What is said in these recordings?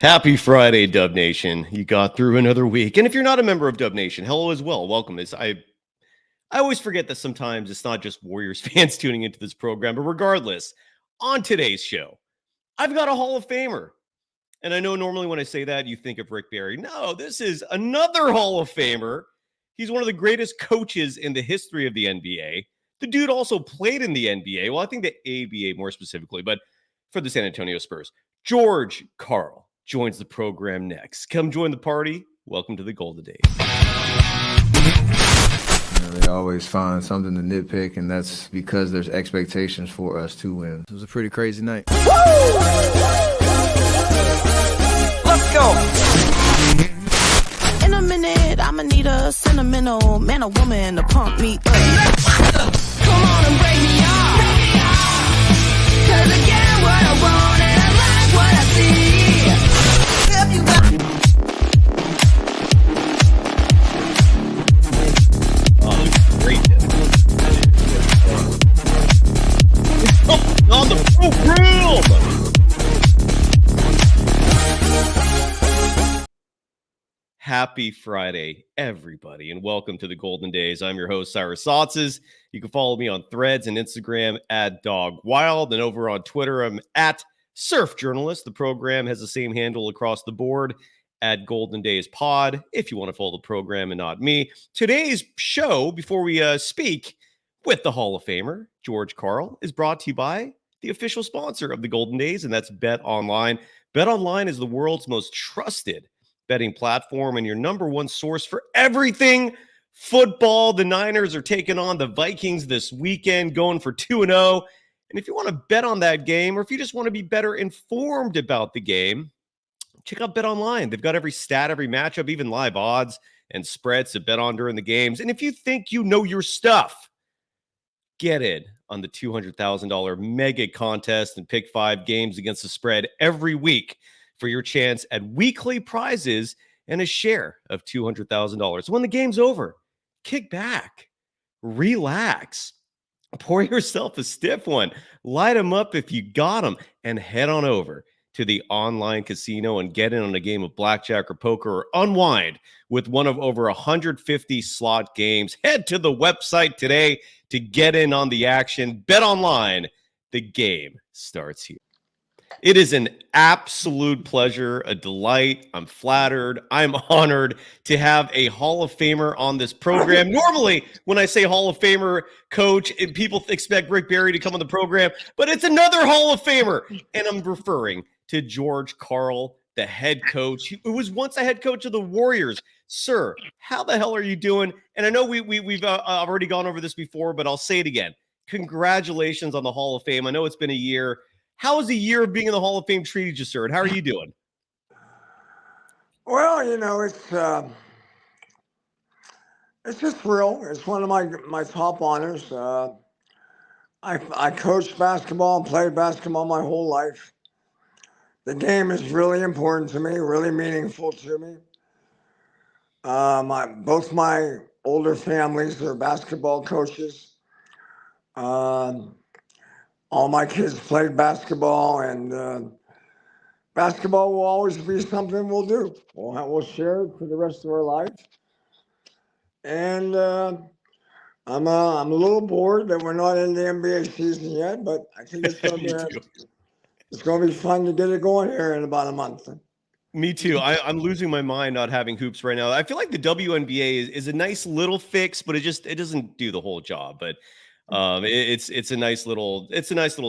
Happy Friday, Dub Nation. You got through another week. And if you're not a member of Dub Nation, hello as well. Welcome. I always forget that sometimes it's not just Warriors fans tuning into this program, but regardless, on today's show, I've got a Hall of Famer. And I know normally when I say that, you think of Rick Barry. No, this is another Hall of Famer. He's one of the greatest coaches in the history of the NBA. The dude also played in the NBA. Well, I think the ABA more specifically, but for the San Antonio Spurs. George Karl joins the program next. Come join the party. Welcome to the Golden Days. They always find something to nitpick, and that's because there's expectations for us to win. It was a pretty crazy night. Woo! Let's go. In a minute, I'ma need a sentimental man or woman to pump me up. Come on and break me off. 'Cause I get what I want and I like what I see. Great. On the program. Happy Friday, everybody, and welcome to the Golden Days. I'm your host, Cyrus Sotzes. You can follow me on Threads and Instagram at DogWild, and over on Twitter, I'm at Surf Journalist. The program has the same handle across the board at Golden Days Pod, if you want to follow the program and not me. Today's show, before we speak with the Hall of Famer, George Karl, is brought to you by the official sponsor of the Golden Days, and that's Bet Online. Bet Online is the world's most trusted betting platform and your number one source for everything football. The Niners are taking on the Vikings this weekend, going for 2-0. And if you want to bet on that game, or if you just want to be better informed about the game, check out Bet Online. They've got every stat, every matchup, even live odds and spreads to bet on during the games. And if you think you know your stuff, get in on the $200,000 mega contest and pick 5 games against the spread every week for your chance at weekly prizes and a share of $200,000. When the game's over, kick back, relax, pour yourself a stiff one, light them up if you got them, and head on over to the online casino and get in on a game of blackjack or poker, or unwind with one of over 150 slot games. Head to the website today to get in on the action. Bet Online, the game starts here. It is an absolute pleasure, a delight. I'm flattered. I'm honored to have a Hall of Famer on this program. Normally, when I say Hall of Famer coach, people expect Rick Barry to come on the program, but it's another Hall of Famer, and I'm referring to George Karl, the head coach, who was once a head coach of the Warriors. Sir, how the hell are you doing? And I know we've already gone over this before, but I'll say it again. Congratulations on the Hall of Fame. I know it's been a year. How has a year of being in the Hall of Fame treated you, sir? And how are you doing? Well, it's just real. It's one of my top honors. I coached basketball and played basketball my whole life. The game is really important to me, really meaningful to me. Both my older families are basketball coaches. All my kids played basketball, and basketball will always be something we'll do. We'll share it for the rest of our life. And I'm a little bored that we're not in the NBA season yet, but I think it's going to be fun to get it going here in about a month. Me too. I'm losing my mind not having hoops right now. I feel like the WNBA is a nice little fix, but it doesn't do the whole job. But it's a nice little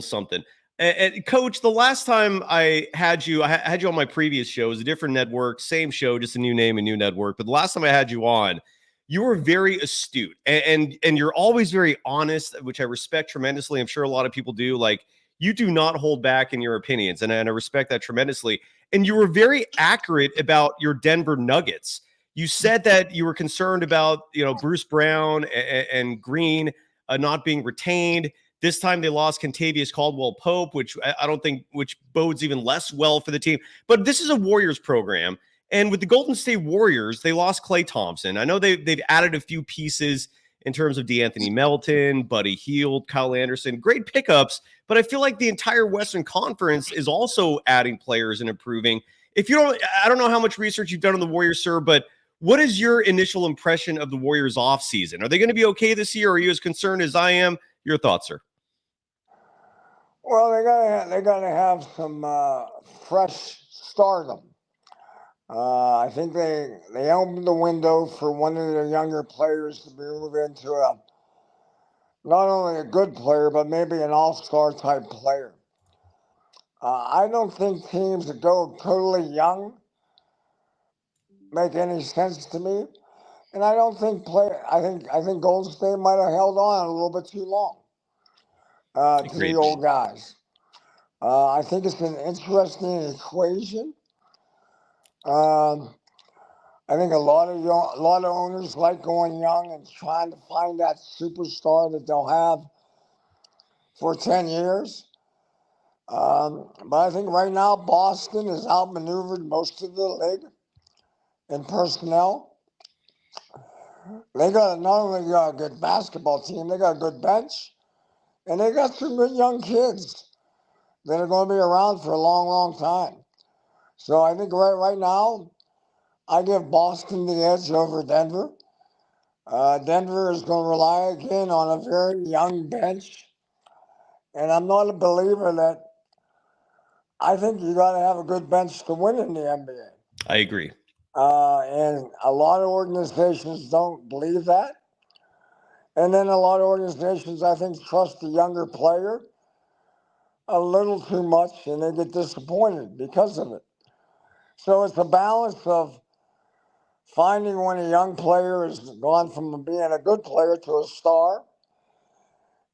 something. And Coach, the last time I had you on my previous show. It was a different network, same show, just a new name, a new network. But the last time I had you on, you were very astute and you're always very honest, which I respect tremendously. I'm sure a lot of people do. Like, you do not hold back in your opinions, and I respect that tremendously. And you were very accurate about your Denver Nuggets. You said that you were concerned about, Bruce Brown and Green not being retained. This time they lost Kentavious Caldwell-Pope, which bodes even less well for the team. But this is a Warriors program. And with the Golden State Warriors, they lost Klay Thompson. I know they've added a few pieces in terms of DeAnthony Melton, Buddy Hield, Kyle Anderson, great pickups. But I feel like the entire Western Conference is also adding players and improving. I don't know how much research you've done on the Warriors, sir, but what is your initial impression of the Warriors offseason? Are they going to be okay this year? Are you as concerned as I am? Your thoughts, sir? Well, they gotta have some fresh stardom. I think they opened the window for one of their younger players to move into not only a good player, but maybe an all-star type player. I don't think teams that go totally young make any sense to me, and I don't think I think Golden State might have held on a little bit too long to the old guys. I think it's an interesting equation. I think a lot of owners like going young and trying to find that superstar that they'll have for 10 years. But I think right now Boston has outmaneuvered most of the league in personnel. They got not only got a good basketball team, they got a good bench, and they got some good young kids that are going to be around for a long, long time. So I think right now, I give Boston the edge over Denver. Denver is going to rely again on a very young bench. And I'm not a believer that I think you got to have a good bench to win in the NBA. I agree. And a lot of organizations don't believe that. And then a lot of organizations, I think, trust the younger player a little too much, and they get disappointed because of it. So it's a balance of finding when a young player has gone from being a good player to a star,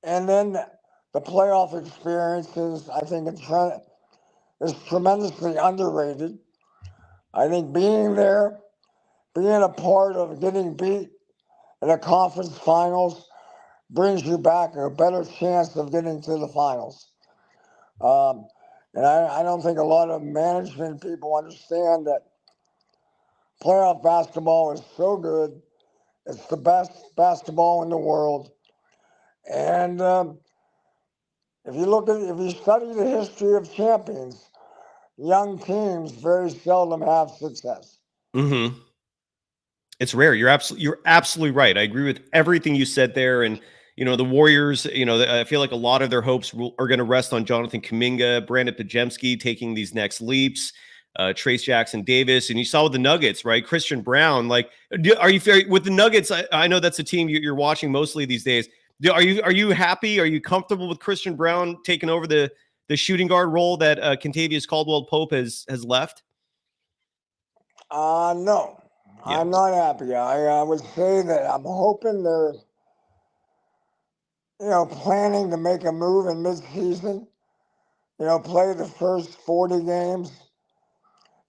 and then the playoff experiences, I think, is tremendously underrated. I think being there, being a part of getting beat in a conference finals brings you back a better chance of getting to the finals. And I don't think a lot of management people understand that playoff basketball is so good. It's the best basketball in the world. And if you study the history of champions, young teams very seldom have success. Mm-hmm. It's rare. You're absolutely right. I agree with everything you said there. And the Warriors, I feel like a lot of their hopes are going to rest on Jonathan Kuminga, Brandon Pajemski taking these next leaps, Trace Jackson Davis, and you saw with the Nuggets, right? Christian Brown. Like, are you fair with the Nuggets? I know that's a team you're watching mostly these days. Are you happy? Are you comfortable with Christian Brown taking over the shooting guard role that Kentavious Caldwell-Pope has left? No. Yeah. I'm not happy. I would say that I'm hoping they're, planning to make a move in midseason, play the first 40 games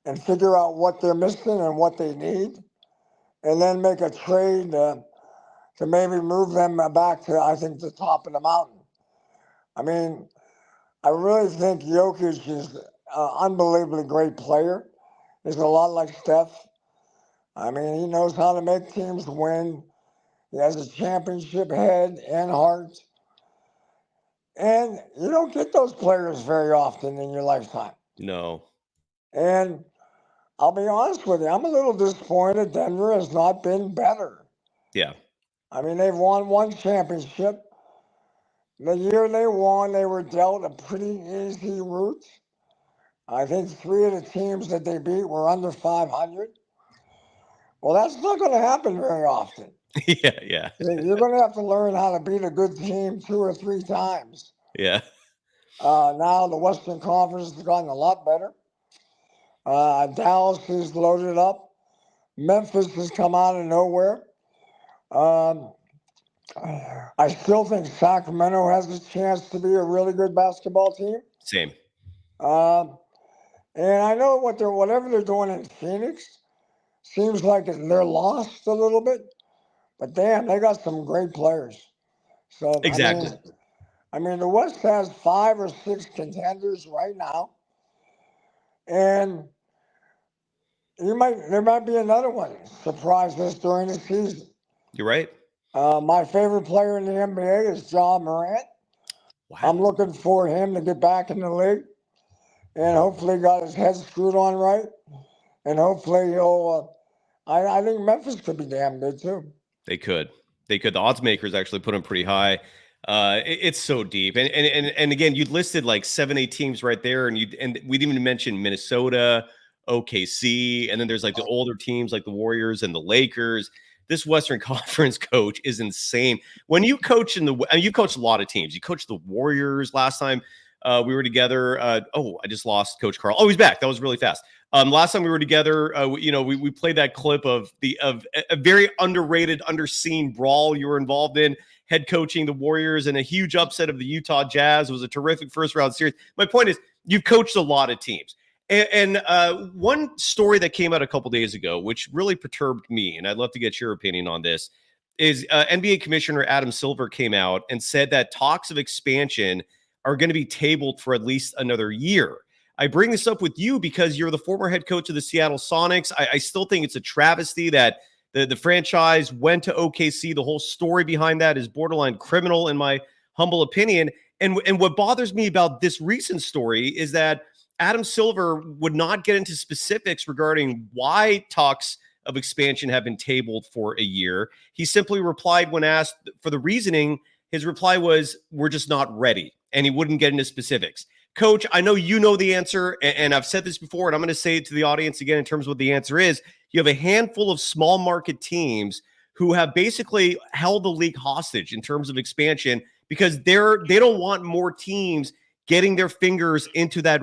and figure out what they're missing and what they need, and then make a trade to maybe move them back to, I think, the top of the mountain. I mean, I really think Jokic is an unbelievably great player. He's a lot like Steph. I mean, he knows how to make teams win. He has a championship head and heart. And you don't get those players very often in your lifetime. No. And I'll be honest with you, I'm a little disappointed Denver has not been better. Yeah. I mean, they've won one championship. The year they won, they were dealt a pretty easy route. I think 3 of the teams that they beat were under 500. Well, that's not going to happen very often. Yeah. You're going to have to learn how to beat a good team 2 or 3 times. Yeah. Now the Western Conference has gotten a lot better. Dallas is loaded up. Memphis has come out of nowhere. I still think Sacramento has a chance to be a really good basketball team. Same. And I know whatever they're doing in Phoenix seems like they're lost a little bit, but damn, they got some great players. So exactly. I mean, the West has 5 or 6 contenders right now, and there might be another one surprise us during the season. You're right. My favorite player in the NBA is John Morant. Wow. I'm looking for him to get back in the league, and hopefully got his head screwed on right, and hopefully he'll. I think Memphis could be damn good too. They could. The odds makers actually put them pretty high. It's so deep, and again, you listed like 7-8 teams right there, and we didn't even mention Minnesota, OKC, and then there's like the older teams like the Warriors and the Lakers. This Western Conference coach is insane. When you coach you coached a lot of teams. You coached the Warriors last time we were together. I just lost Coach Karl. Oh, he's back. That was really fast. Last time we were together, we played that clip of a very underrated, underseen brawl you were involved in, head coaching the Warriors and a huge upset of the Utah Jazz. It was a terrific first round series. My point is, you've coached a lot of teams. And one story that came out a couple days ago, which really perturbed me, and I'd love to get your opinion on this, is NBA Commissioner Adam Silver came out and said that talks of expansion are going to be tabled for at least another year. I bring this up with you because you're the former head coach of the Seattle Sonics. I still think it's a travesty that the franchise went to OKC. The whole story behind that is borderline criminal, in my humble opinion. And what bothers me about this recent story is that Adam Silver would not get into specifics regarding why talks of expansion have been tabled for a year. He simply replied when asked for the reasoning. His reply was, "We're just not ready." And he wouldn't get into specifics. Coach, I know you know the answer, and I've said this before, and I'm going to say it to the audience again in terms of what the answer is. You have a handful of small market teams who have basically held the league hostage in terms of expansion because they don't want more teams getting their fingers into that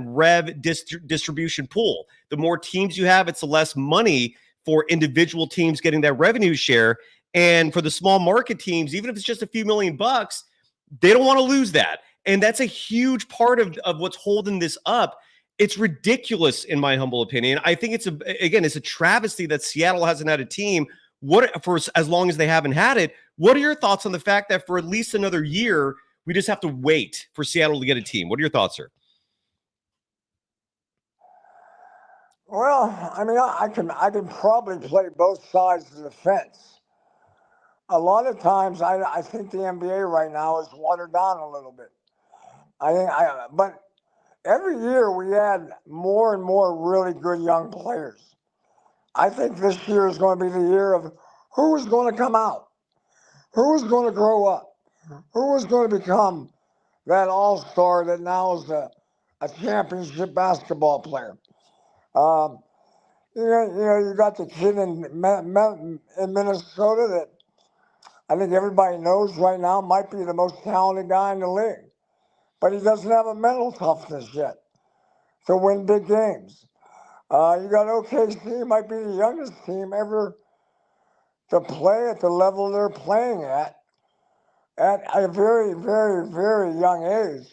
distribution pool. The more teams you have, it's the less money for individual teams getting that revenue share. And for the small market teams, even if it's just a few $1,000,000, they don't want to lose that. And that's a huge part of what's holding this up. It's ridiculous, in my humble opinion. I think it's a travesty that Seattle hasn't had a team for as long as they haven't had it. What are your thoughts on the fact that for at least another year, we just have to wait for Seattle to get a team? What are your thoughts, sir? Well, I mean, I can probably play both sides of the fence. A lot of times, I think the NBA right now is watered down a little bit. But every year we add more and more really good young players. I think this year is going to be the year of who is going to come out, who is going to grow up, who is going to become that all-star that now is a championship basketball player. You got the kid in Minnesota that I think everybody knows right now might be the most talented guy in the league. But he doesn't have a mental toughness yet to win big games. You got OKC, might be the youngest team ever to play at the level they're playing at a very, very, very young age.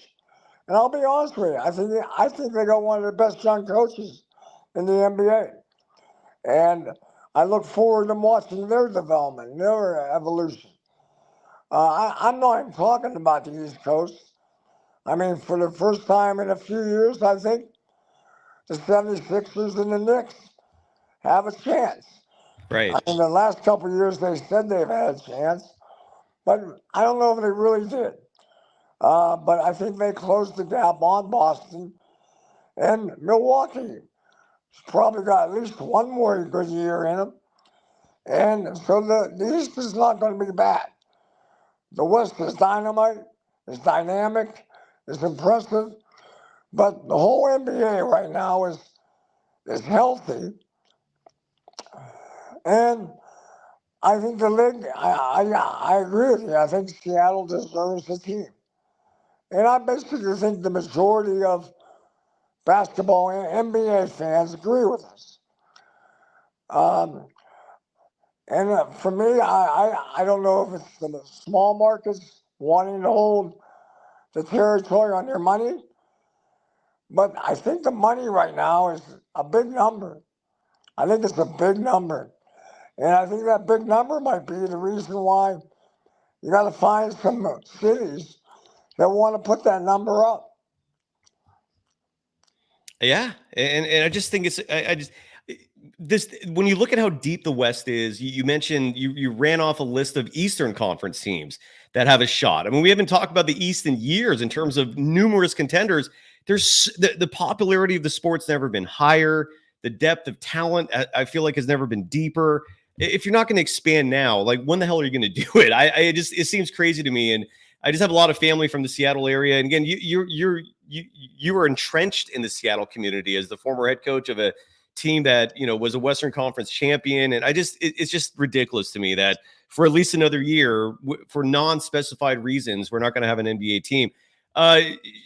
And I'll be honest with you, I think they got one of the best young coaches in the NBA. And I look forward to watching their development, their evolution. I'm not even talking about the East Coast. I mean, for the first time in a few years, I think the 76ers and the Knicks have a chance. Right. In the last couple of years, they said they've had a chance, but I don't know if they really did. But I think they closed the gap on Boston, and Milwaukee's probably got at least one more good year in them. And so the East is not going to be bad. The West is dynamite, it's dynamic, it's impressive, but the whole NBA right now is healthy. And I think the league, I agree with you. I think Seattle deserves a team. And I basically think the majority of basketball and NBA fans agree with us. And for me, I don't know if it's the small markets wanting to hold the territory on their money, but I think the money right now is a big number. I think it's a big number. And I think that big number might be the reason why you got to find some cities that want to put that number up. Yeah. And I just think this, when you look at how deep the West is, you mentioned you ran off a list of Eastern Conference teams that have a shot. I mean, we haven't talked about the East in years in terms of numerous contenders. There's the popularity of the sport's never been higher. The depth of talent, I feel like, has never been deeper. If you're not going to expand now, like, when the hell are you going to do it? It seems crazy to me. And I just have a lot of family from the Seattle area. And again, you were entrenched in the Seattle community as the former head coach of a team that, was a Western Conference champion. And it's just ridiculous to me that for at least another year, for non-specified reasons, we're not going to have an NBA team.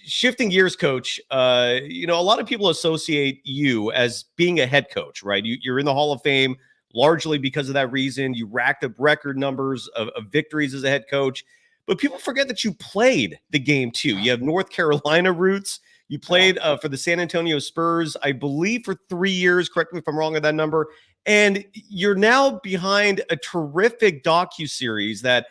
Shifting gears, Coach, a lot of people associate you as being a head coach, right? You're in the Hall of Fame largely because of that reason. You racked up record numbers of victories as a head coach, but people forget that you played the game too. You have North Carolina roots. You played for the San Antonio Spurs, I believe, for 3 years. Correct me if I'm wrong on that number. And you're now behind a terrific docuseries that,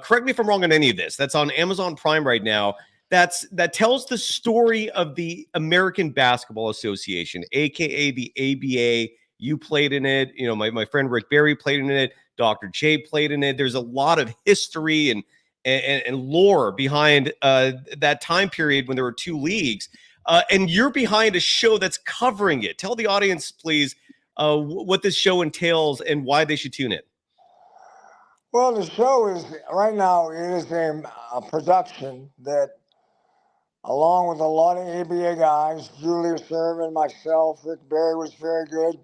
correct me if I'm wrong on any of this, that's on Amazon Prime right now. That tells the story of the American Basketball Association, aka the ABA. You played in it. My friend Rick Barry played in it. Dr. J played in it. There's a lot of history and lore behind that time period when there were two leagues. And you're behind a show that's covering it. Tell the audience, please, what this show entails and why they should tune in. Well, the show is, right now, it is a production that, along with a lot of ABA guys, Julius Ervin, myself, Rick Barry was very good.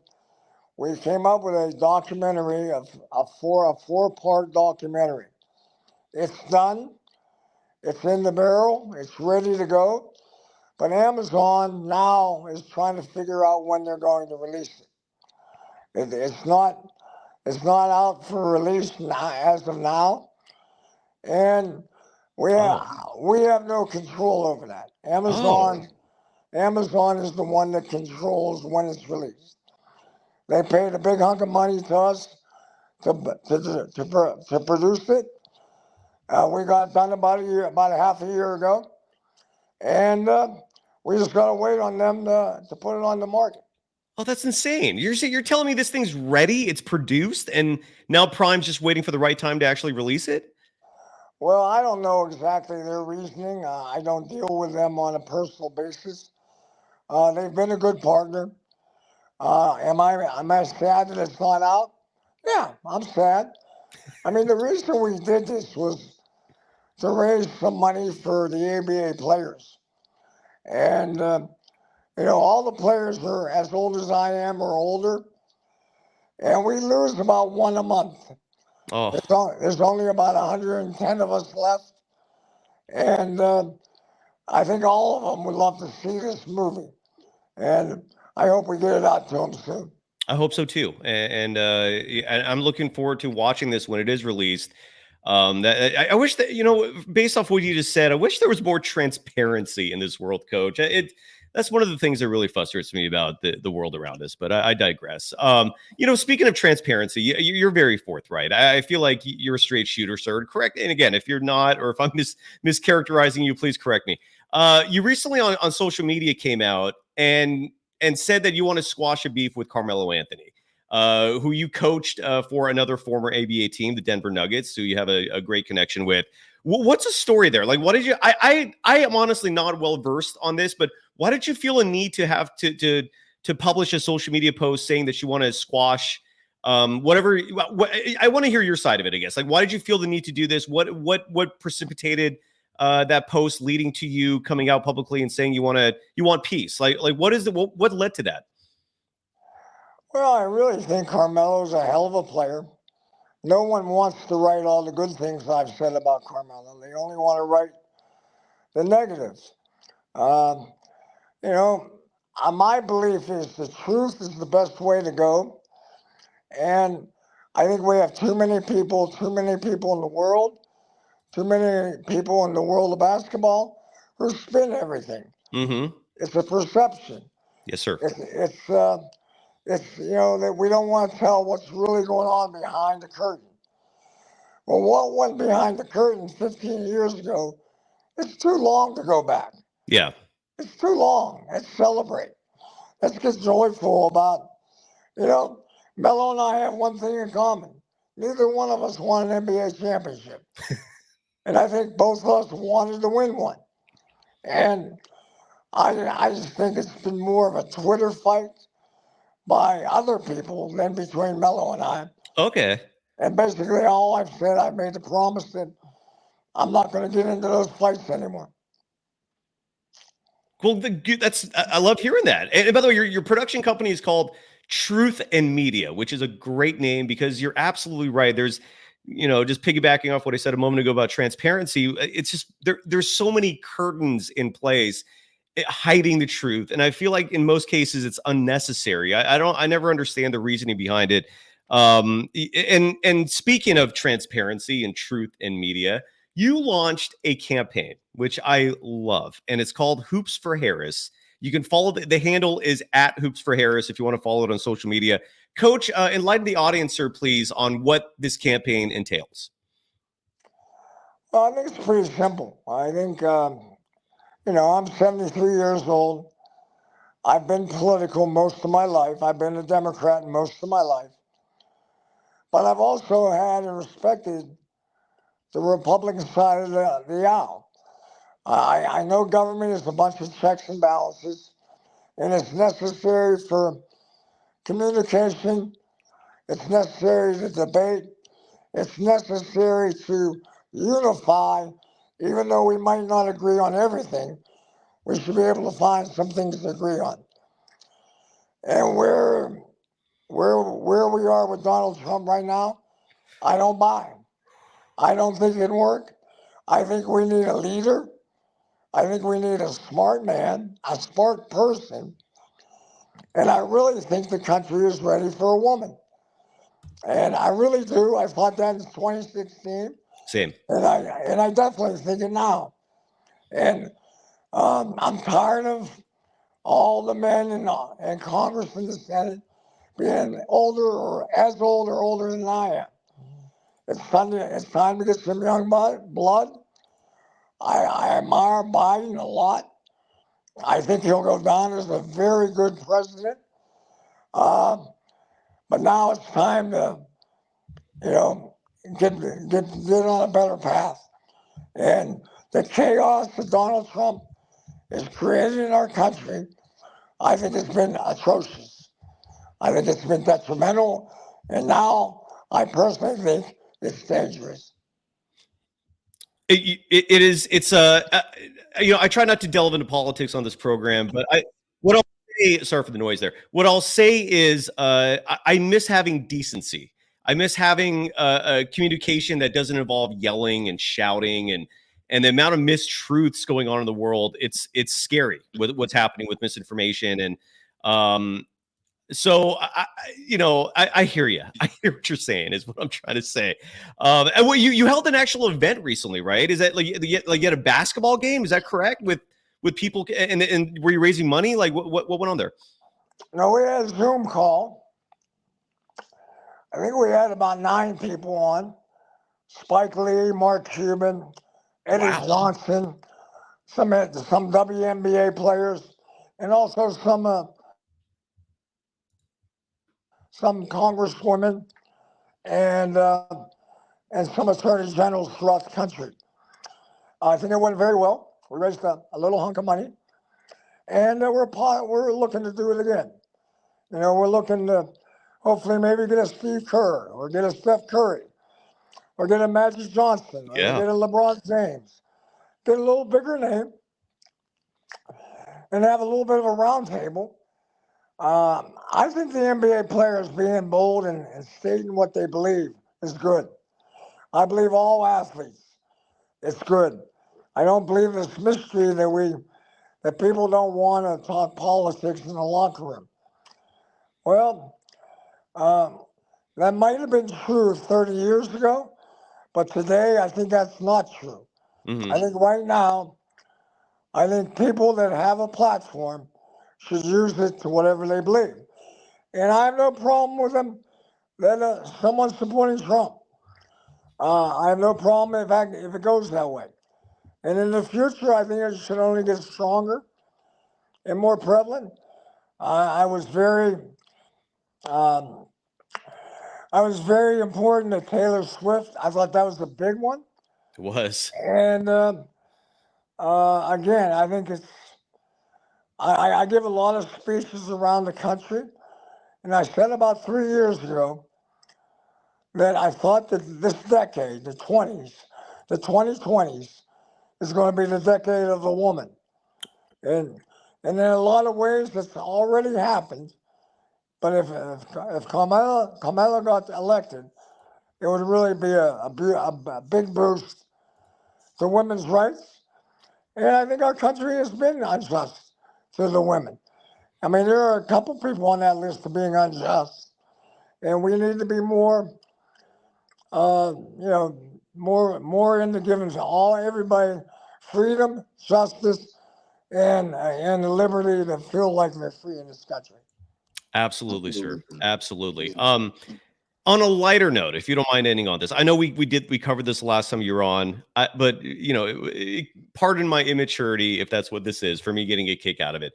We came up with a documentary, a four-part documentary. It's done. It's in the barrel. It's ready to go. But Amazon now is trying to figure out when they're going to release it. It's not out for release now, as of now. And we have no control over that. Amazon is the one that controls when it's released. They paid a big hunk of money to us to produce it. We got done about a half a year ago, and we just got to wait on them to put it on the market. Oh, that's insane! You're telling me this thing's ready, it's produced, and now Prime's just waiting for the right time to actually release it? Well, I don't know exactly their reasoning. I don't deal with them on a personal basis. They've been a good partner. Am I sad that it's not out? Yeah, I'm sad. I mean, the reason we did this was to raise some money for the ABA players. And, all the players are as old as I am or older. And we lose about one a month. Oh. There's only about 110 of us left. And I think all of them would love to see this movie. And I hope we get it out to them soon. I hope so too, and I'm looking forward to watching this when it is released. I wish that, based off what you just said, I wish there was more transparency in this world, Coach. That's one of the things that really frustrates me about the world around us. But I digress. Speaking of transparency, you're very forthright. I feel like you're a straight shooter, sir. Correct. And again, if you're not, or if I'm mischaracterizing you, please correct me. You recently on social media came out and said that you want to squash a beef with Carmelo Anthony, who you coached for another former ABA team, the Denver Nuggets, who you have a great connection with. What's the story there? Like, what did you? I am honestly not well versed on this, but why did you feel a need to have to publish a social media post saying that you want to squash whatever? I want to hear your side of it, I guess. Like, why did you feel the need to do this? What precipitated that post leading to you coming out publicly and saying you want peace? Like what led to that? Well, I really think Carmelo's a hell of a player. No one wants to write all the good things I've said about Carmelo. They only want to write the negatives. My belief is the truth is the best way to go. And I think we have too many people in the world, too many people in the world of basketball who spin everything. Mm-hmm. It's a perception. Yes, sir. It's that we don't want to tell what's really going on behind the curtain. Well, what went behind the curtain 15 years ago, it's too long to go back. Yeah. It's too long. Let's celebrate. Let's get joyful about, You know, Melo and I have one thing in common. Neither one of us won an NBA championship. And I think both of us wanted to win one. And I just think it's been more of a Twitter fight by other people than between Melo and I. Okay. And basically all I've said, I've made the promise that I'm not going to get into those fights anymore. Well, I love hearing that. And by the way, your production company is called Truth and Media, which is a great name because you're absolutely right. There's, just piggybacking off what I said a moment ago about transparency. It's just there's so many curtains in place hiding the truth, and I feel like in most cases it's unnecessary. I never understand the reasoning behind it. And speaking of transparency and truth in media, you launched a campaign, which I love, and it's called Hoops for Harris. You can follow the handle is at Hoops for Harris if you want to follow it on social media. Coach, enlighten the audience, sir, please, on what this campaign entails. Well, I think it's pretty simple. I think, I'm 73 years old. I've been political most of my life. I've been a Democrat most of my life. But I've also had and respected the Republican side of the aisle. I know government is a bunch of checks and balances, and it's necessary for communication. It's necessary to debate. It's necessary to unify, even though we might not agree on everything. We should be able to find some things to agree on. And where we are with Donald Trump right now, I don't buy. I don't think it'd work. I think we need a leader. I think we need a smart man, a smart person. And I really think the country is ready for a woman. And I really do. I thought that in 2016. Same. And I definitely think it now. And I'm tired of all the men in Congress and the Senate being older or as old or older than I am. It's time to get some young blood. I admire Biden a lot. I think he'll go down as a very good president. But now it's time to, get on a better path. And the chaos that Donald Trump has created in our country, I think it's been atrocious. I think it's been detrimental. And now I personally think it's dangerous. It is. It's I try not to delve into politics on this program, but what I'll say. Sorry for the noise there. What I'll say is, I miss having decency. I miss having a communication that doesn't involve yelling and shouting and the amount of mistruths going on in the world. It's scary with what's happening with misinformation and so I hear you. I hear what you're saying is what I'm trying to say. And what you held an actual event recently, right? Is that like you had a basketball game? Is that correct? With people and were you raising money? Like what went on there? No, we had a Zoom call. I think we had about 9 people on. Spike Lee, Mark Cuban, Eddie Johnson, some WNBA players, and also some congresswomen and some attorney generals throughout the country. I think it went very well. We raised a little hunk of money, and we're looking to do it again. We're looking to hopefully maybe get a Steve Kerr or get a Steph Curry or get a Magic Johnson or get a LeBron James. Get a little bigger name and have a little bit of a round table. I think the NBA players being bold and stating what they believe is good. I believe all athletes, it's good. I don't believe this mystery that people don't want to talk politics in the locker room. Well, that might have been true 30 years ago, but today I think that's not true. Mm-hmm. I think right now, I think people that have a platform should use it to whatever they believe. And I have no problem with them that someone's supporting Trump. I have no problem if it goes that way. And in the future, I think it should only get stronger and more prevalent. I was very Um, I was very important to Taylor Swift. I thought that was a big one. It was. And again, I think I give a lot of speeches around the country. And I said about 3 years ago that I thought that this decade, the 2020s, is going to be the decade of the woman. And in a lot of ways, that's already happened. But if Carmelo got elected, it would really be a big boost to women's rights. And I think our country has been unjust to the women. I mean, there are a couple people on that list of being unjust, and we need to be more, more into giving to everybody freedom, justice, and the liberty to feel like they're free in this country. Absolutely, sir. Absolutely. On a lighter note, if you don't mind ending on this, I know we covered this the last time you were on, but pardon my immaturity if that's what this is for me getting a kick out of it.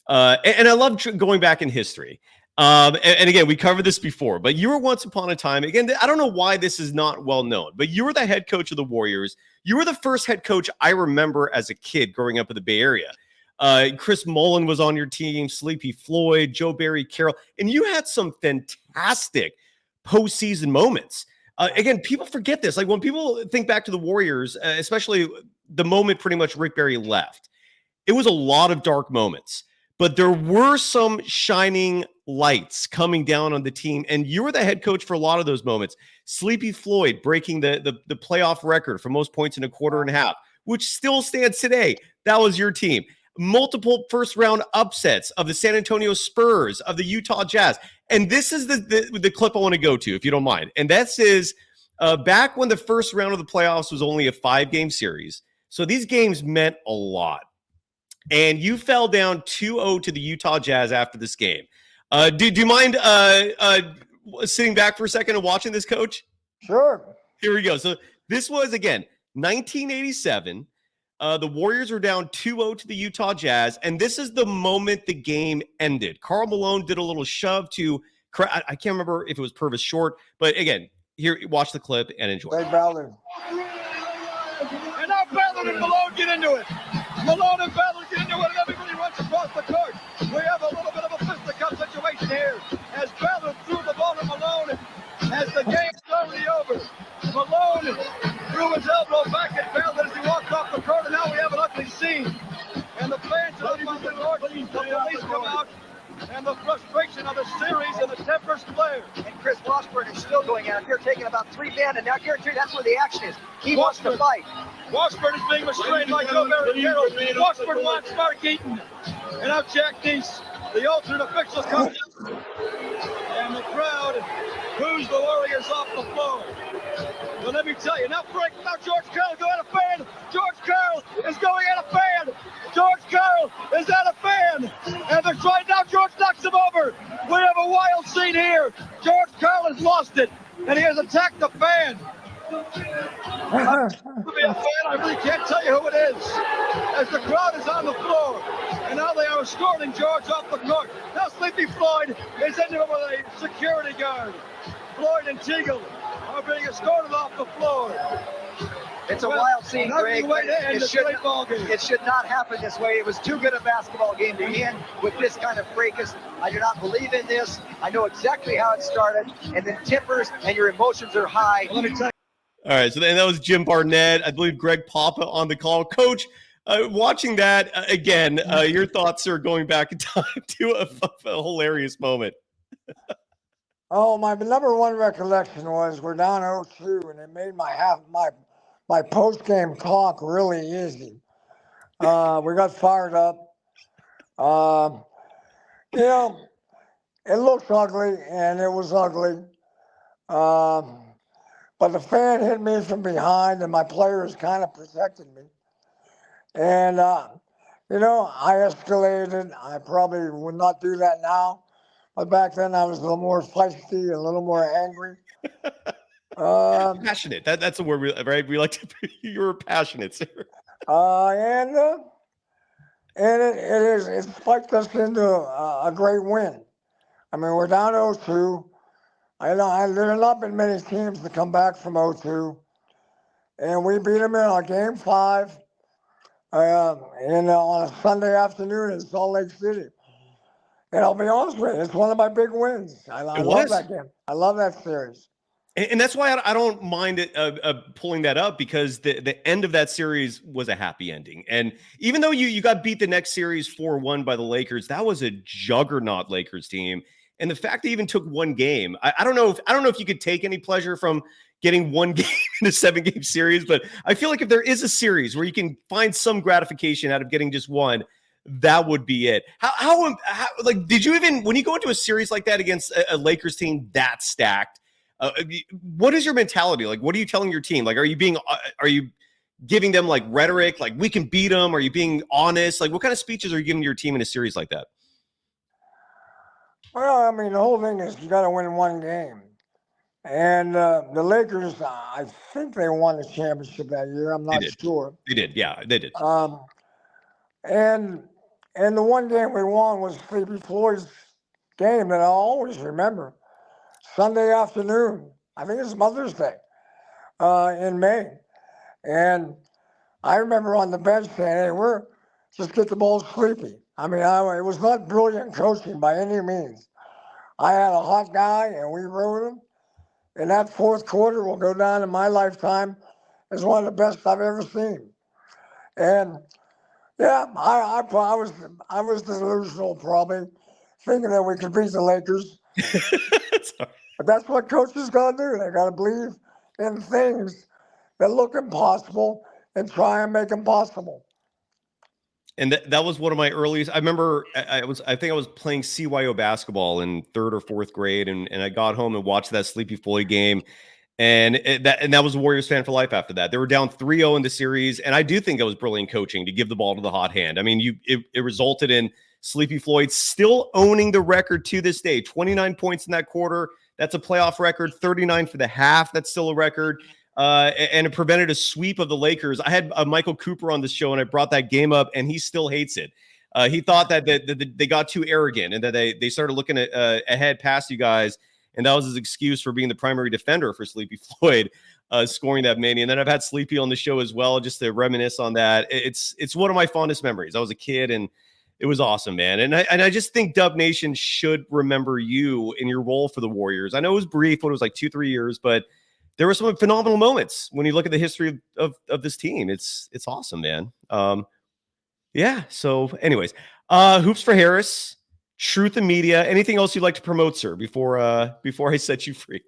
And I love going back in history. And again, we covered this before, but you were once upon a time, again, I don't know why this is not well known, but you were the head coach of the Warriors. You were the first head coach I remember as a kid growing up in the Bay Area. Chris Mullin was on your team, Sleepy Floyd, Joe Barry Carroll, and you had some fantastic postseason moments. Again, people forget this. Like when people think back to the Warriors, especially the moment pretty much Rick Barry left, it was a lot of dark moments, but there were some shining lights coming down on the team, and you were the head coach for a lot of those moments. Sleepy Floyd breaking the playoff record for most points in a quarter and a half, which still stands today. That was your team. Multiple first-round upsets of the San Antonio Spurs, of the Utah Jazz. And this is the clip I want to go to, if you don't mind. And that is back when the first round of the playoffs was only a 5-game series. So these games meant a lot. And you fell down 2-0 to the Utah Jazz after this game. Do you mind sitting back for a second and watching this, Coach? Sure. Here we go. So this was, again, 1987. The Warriors were down 2-0 to the Utah Jazz, and this is the moment the game ended. Karl Malone did a little shove to, I can't remember if it was Purvis Short, but again, here, watch the clip and enjoy. Hey, Ballard. And now Ballard and Malone get into it. Malone and Ballard get into it, and everybody runs across the court. We have a little bit of a fisticuff situation here as Ballard threw the ball to Malone as the game's slowly over. Malone threw his elbow back at Ballard as he walked off the court, and now we have an ugly scene. And the fans are up on the court, the police come out, and the frustration of the series and the tempers flare. And Chris Washburn is still going out here, taking about 3 men, and now guarantee that's where the action is. He wants to fight. Washburn is being restrained by Joe Barry Carroll. Washburn wants Mark Eaton. And now Jack Deese, the alternate officials, come down. And the crowd boos the Warriors off the floor. But let me tell you, now George Karl is going at a fan. George Karl is going at a fan. George Karl is at a fan. And they're trying now. George knocks him over. We have a wild scene here. George Karl has lost it, and he has attacked the fan. To be a fan, I really can't tell you who it is. As the crowd is on the floor, and now they are escorting George off the court. Now Sleepy Floyd is into it with a security guard. Floyd and Teagle are being escorted off the floor. It's a wild scene, Greg. It should not happen this way. It was too good a basketball game to end with this kind of fracas. I do not believe in this. I know exactly how it started, and then tempers and your emotions are high. Let me tell you. All right, so then that was Jim Barnett. I believe Greg Papa on the call. Coach, watching that again, your thoughts are going back in time to a hilarious moment. Oh, my number one recollection was we're down 0-2, and it made my post-game talk really easy. We got fired up. It looked ugly, and it was ugly. But the fan hit me from behind, and my players kind of protected me. And, I escalated. I probably would not do that now. But back then, I was a little more feisty, a little more angry. Passionate. That's a word, right? We like to. You were passionate, sir. And it spiked us into a great win. I mean, we're down 0-2. There have not been many teams to come back from 0-2. And we beat them in on Game 5 on a Sunday afternoon in Salt Lake City. And I'll be honest with you, it's one of my big wins. I love that game. I love that series. And that's why I don't mind it pulling that up, because the end of that series was a happy ending. And even though you got beat the next series 4-1 by the Lakers, that was a juggernaut Lakers team. And the fact they even took one game, I don't know if you could take any pleasure from getting one game in a 7-game series, but I feel like if there is a series where you can find some gratification out of getting just one, that would be it. How like, did you even, when you go into a series like that against a Lakers team that stacked, what is your mentality? Like, what are you telling your team? Like, are you giving them like rhetoric, like we can beat them? Are you being honest? Like, what kind of speeches are you giving to your team in a series like that? Well, I mean, the whole thing is you got to win one game. And the Lakers, I think they won the championship that year. I'm not sure. They did. Yeah, they did. And the one game we won was Sleepy Floyd's game that I'll always remember. Sunday afternoon, I think it's Mother's Day, in May. And I remember on the bench saying, hey, just get the ball sleepy. I mean, it was not brilliant coaching by any means. I had a hot guy and we rode him. And that fourth quarter will go down in my lifetime as one of the best I've ever seen. And yeah, I was delusional probably, thinking that we could beat the Lakers. But that's what coaches got to do. They got to believe in things that look impossible and try and make them possible. And that was one of my earliest. I remember I think I was playing CYO basketball in 3rd or 4th grade, and I got home and watched that Sleepy Floyd game, and that was a Warriors fan for life after that. They were down 3-0 in the series, and I do think that was brilliant coaching to give the ball to the hot hand. I mean, it resulted in Sleepy Floyd still owning the record to this day. 29 points in that quarter. That's a playoff record. 39 for the half. That's still a record. And it prevented a sweep of the Lakers. I had Michael Cooper on the show, and I brought that game up, and he still hates it. He thought that they got too arrogant and that they started looking ahead past you guys, and that was his excuse for being the primary defender for Sleepy Floyd, scoring that many. And then I've had Sleepy on the show as well, just to reminisce on that. It's one of my fondest memories. I was a kid, and it was awesome, man. And I just think Dub Nation should remember you in your role for the Warriors. I know it was brief, but it was like 2-3 years, but there were some phenomenal moments when you look at the history of this team. It's awesome, man. Yeah. So anyways, Hoops for Harris, Truth in Media. Anything else you'd like to promote, sir, before I set you free?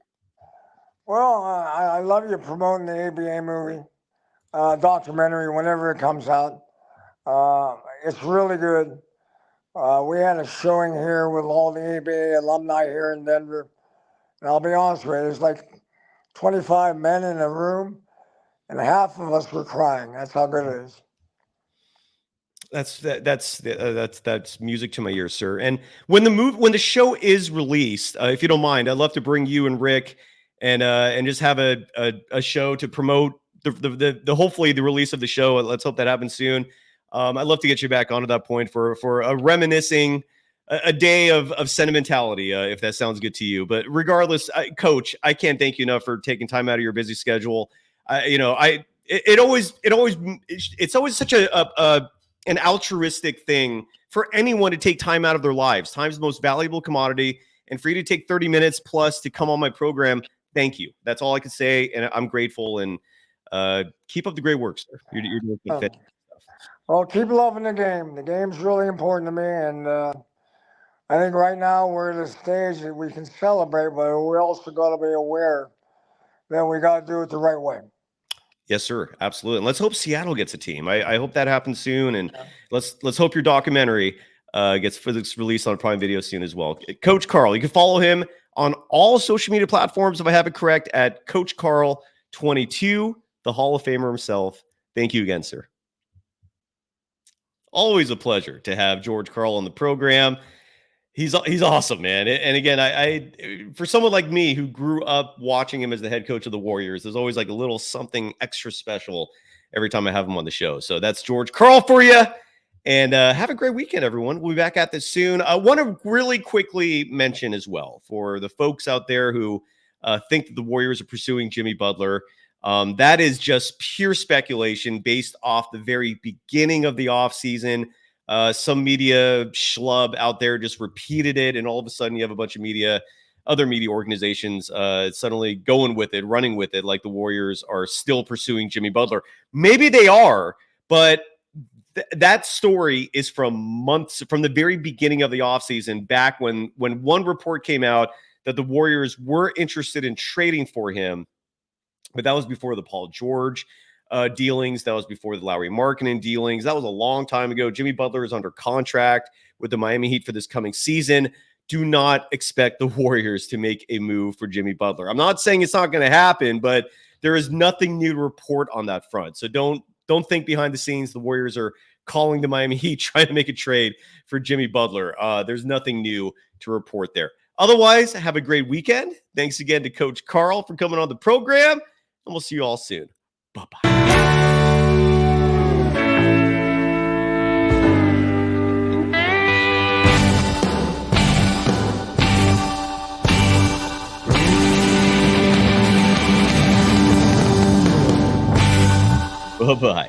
Well, I love you promoting the ABA movie, documentary, whenever it comes out. It's really good. We had a showing here with all the ABA alumni here in Denver. And I'll be honest with you, there's like 25 men in a room, and half of us were crying. That's how good it is. That's music to my ears, sir. And when the show is released, if you don't mind, I'd love to bring you and Rick and just have a show to promote the hopefully the release of the show. Let's hope that happens soon. I'd love to get you back onto that point for a reminiscing a day of sentimentality, if that sounds good to you. But regardless, Coach, I can't thank you enough for taking time out of your busy schedule. It's always such an altruistic thing for anyone to take time out of their lives. Time's the most valuable commodity, and for you to take 30 minutes plus to come on my program, thank you. That's all I can say, and I'm grateful. And keep up the great work, sir. You're doing good stuff. Well, keep loving the game. The game's really important to me, and I think right now we're at a stage that we can celebrate, but we also got to be aware that we got to do it the right way. Yes, sir. Absolutely. And let's hope Seattle gets a team. I hope that happens soon. And let's hope your documentary gets released on Prime Video soon as well. Coach Karl, you can follow him on all social media platforms, if I have it correct, at Coach Karl 22, the Hall of Famer himself. Thank you again, sir. Always a pleasure to have George Karl on the program. He's awesome, man. And again, I for someone like me who grew up watching him as the head coach of the Warriors, there's always like a little something extra special every time I have him on the show. So that's George Karl for you. And have a great weekend, everyone. We'll be back at this soon. I want to really quickly mention as well for the folks out there who think that the Warriors are pursuing Jimmy Butler. That is just pure speculation based off the very beginning of the offseason. Some media schlub out there just repeated it, and all of a sudden you have a bunch of other media organizations suddenly going with it, running with it, like the Warriors are still pursuing Jimmy Butler. Maybe they are, but that story is from the very beginning of the offseason, back when one report came out that the Warriors were interested in trading for him. But that was before the Paul George dealings. That was before the Lauri Markkanen dealings. That was a long time ago. Jimmy Butler is under contract with the Miami Heat for this coming season. Do not expect the Warriors to make a move for Jimmy Butler. I'm not saying it's not going to happen, but there is nothing new to report on that front. So don't think behind the scenes the Warriors are calling the Miami Heat trying to make a trade for Jimmy Butler. There's nothing new to report there. Otherwise, have a great weekend. Thanks again to Coach Karl for coming on the program, and we'll see you all soon. Bye-bye. Bye-bye.